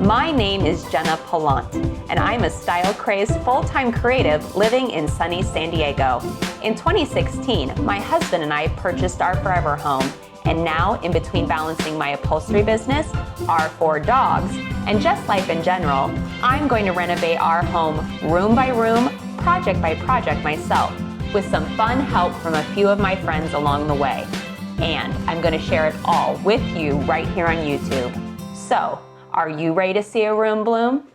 My name is Jenna Palant, and I'm a style-crazed full-time creative living in sunny San Diego. In 2016, my husband and I purchased our forever home, and now, in between balancing my upholstery business, our 4 dogs, and just life in general, I'm going to renovate our home room by room, project by project myself, with some fun help from a few of my friends along the way. And I'm going to share it all with you right here on YouTube. So, are you ready to see a room bloom?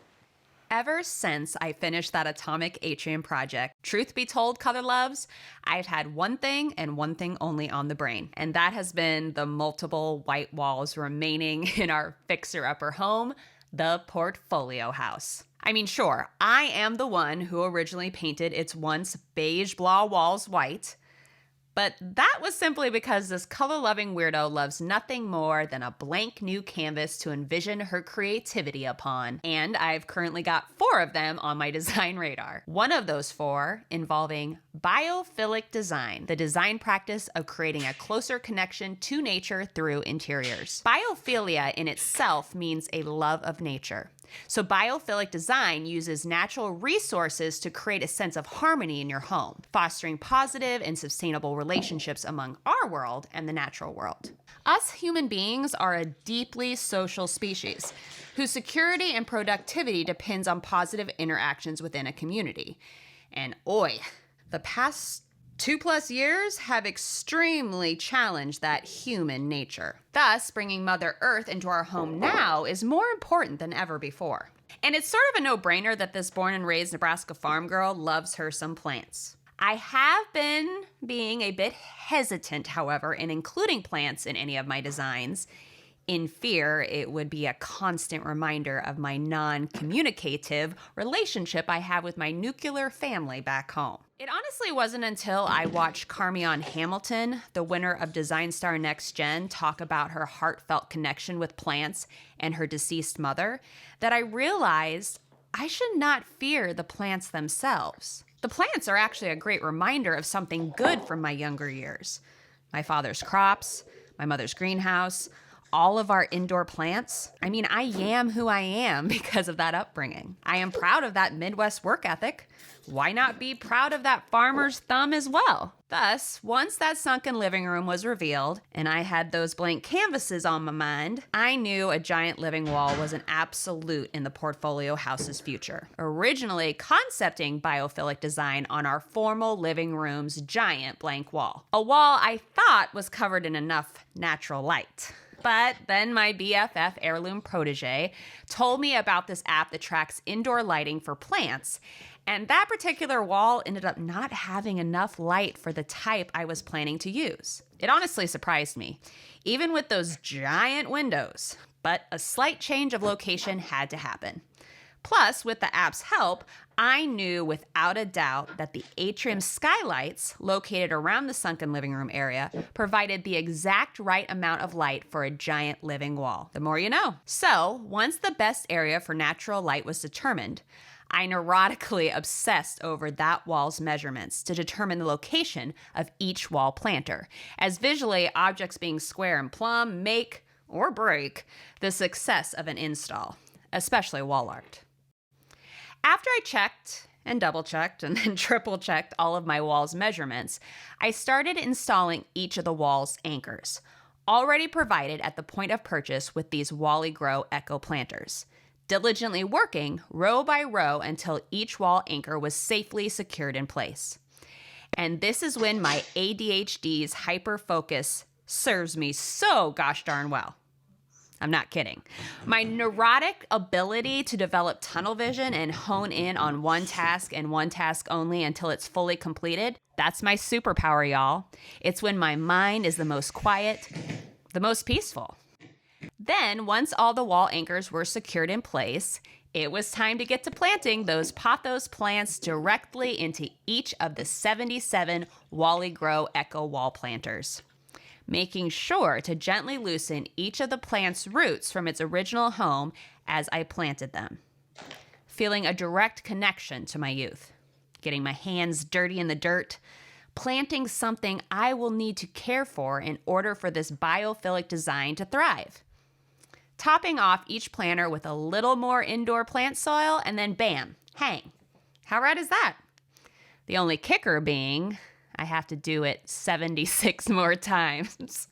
Ever since I finished that atomic atrium project, truth be told, Color Loves, I've had one thing and one thing only on the brain, and that has been the multiple white walls remaining in our fixer-upper home, the portfolio house. I mean, sure, I am the one who originally painted its once beige blah walls white, but that was simply because this color-loving weirdo loves nothing more than a blank new canvas to envision her creativity upon. And I've currently got 4 of them on my design radar. One of those 4 involving biophilic design, the design practice of creating a closer connection to nature through interiors. Biophilia in itself means a love of nature. So biophilic design uses natural resources to create a sense of harmony in your home, fostering positive and sustainable relationships among our world and the natural world. Us human beings are a deeply social species whose security and productivity depends on positive interactions within a community. And the past 2+ years have extremely challenged that human nature. Thus, bringing Mother Earth into our home now is more important than ever before. And it's sort of a no-brainer that this born and raised Nebraska farm girl loves her some plants. I have been being a bit hesitant, however, in including plants in any of my designs, in fear it would be a constant reminder of my non-communicative relationship I have with my nuclear family back home. It honestly wasn't until I watched Carmion Hamilton, the winner of Design Star Next Gen, talk about her heartfelt connection with plants and her deceased mother, that I realized I should not fear the plants themselves. The plants are actually a great reminder of something good from my younger years. My father's crops, my mother's greenhouse, all of our indoor plants. I mean, I am who I am because of that upbringing. I am proud of that Midwest work ethic. Why not be proud of that farmer's thumb as well? Thus, once that sunken living room was revealed and I had those blank canvases on my mind, I knew a giant living wall was an absolute in the portfolio house's future. Originally concepting biophilic design on our formal living room's giant blank wall. A wall I thought was covered in enough natural light. But then my BFF heirloom protege told me about this app that tracks indoor lighting for plants, and that particular wall ended up not having enough light for the type I was planning to use. It honestly surprised me, even with those giant windows, but a slight change of location had to happen. Plus, with the app's help, I knew without a doubt that the atrium skylights located around the sunken living room area provided the exact right amount of light for a giant living wall. The more you know. So, once the best area for natural light was determined, I neurotically obsessed over that wall's measurements to determine the location of each wall planter, as visually objects being square and plumb make or break the success of an install, especially wall art. After I checked and double-checked and then triple-checked all of my wall's measurements, I started installing each of the wall's anchors, already provided at the point of purchase with these Wally Grow Echo planters, diligently working row by row until each wall anchor was safely secured in place. And this is when my ADHD's hyper-focus serves me so gosh darn well. I'm not kidding. My neurotic ability to develop tunnel vision and hone in on one task and one task only until it's fully completed, that's my superpower, y'all. It's when my mind is the most quiet, the most peaceful. Then, once all the wall anchors were secured in place, it was time to get to planting those pothos plants directly into each of the 77 Wally Grow Echo wall planters, making sure to gently loosen each of the plant's roots from its original home as I planted them, feeling a direct connection to my youth, getting my hands dirty in the dirt, planting something I will need to care for in order for this biophilic design to thrive. topping off each planter with a little more indoor plant soil, and then bam, hang. How rad is that? The only kicker being I have to do it 76 more times.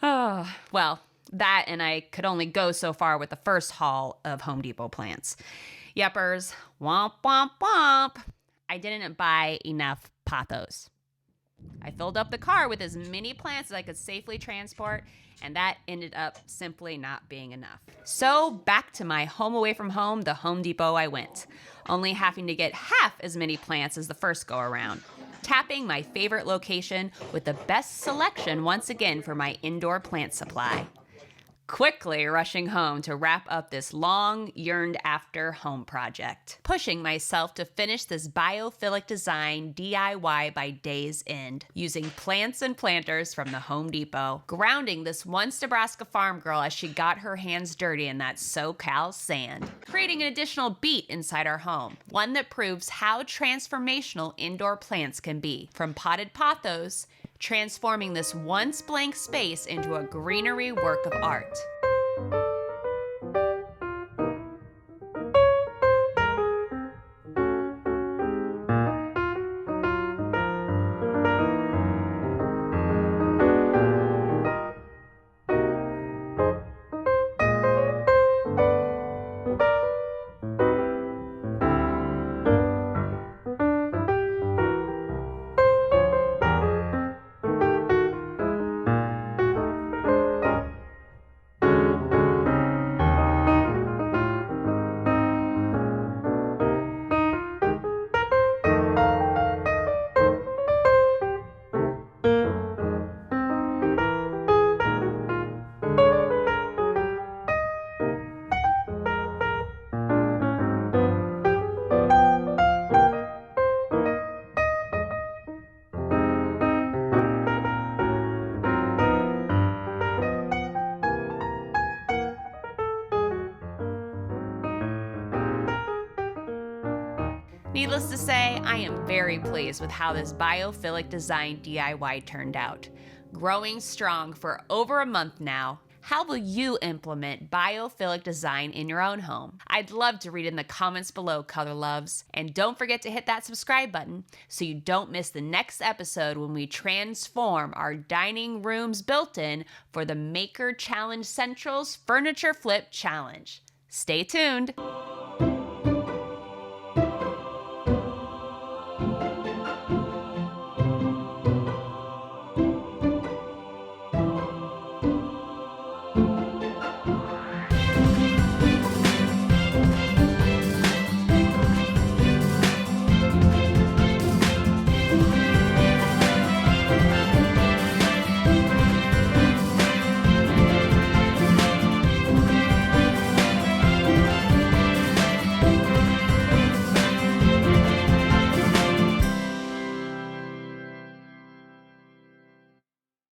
Oh, well, that and I could only go so far with the first haul of Home Depot plants. Yuppers, womp, womp, womp. I didn't buy enough pothos. I filled up the car with as many plants as I could safely transport, and that ended up simply not being enough. So back to my home away from home, the Home Depot I went, only having to get half as many plants as the first go around. Tapping my favorite location with the best selection once again for my indoor plant supply. Quickly rushing home to wrap up this long, yearned-after home project. Pushing myself to finish this Biophilic design DIY by day's end. Using plants and planters from the Home Depot. Grounding this once Nebraska farm girl as she got her hands dirty in that SoCal sand. Creating an additional beat inside our home. One that proves how transformational indoor plants can be. From potted pothos, transforming this once blank space into a greenery work of art. Needless to say, I am very pleased with how this Biophilic design DIY turned out. Growing strong for over a month now, how will you implement Biophilic design in your own home? I'd love to read in the comments below, Color Loves. And don't forget to hit that subscribe button so you don't miss the next episode when we transform our dining room's built-in for the Maker Challenge Central's Furniture Flip Challenge. Stay tuned.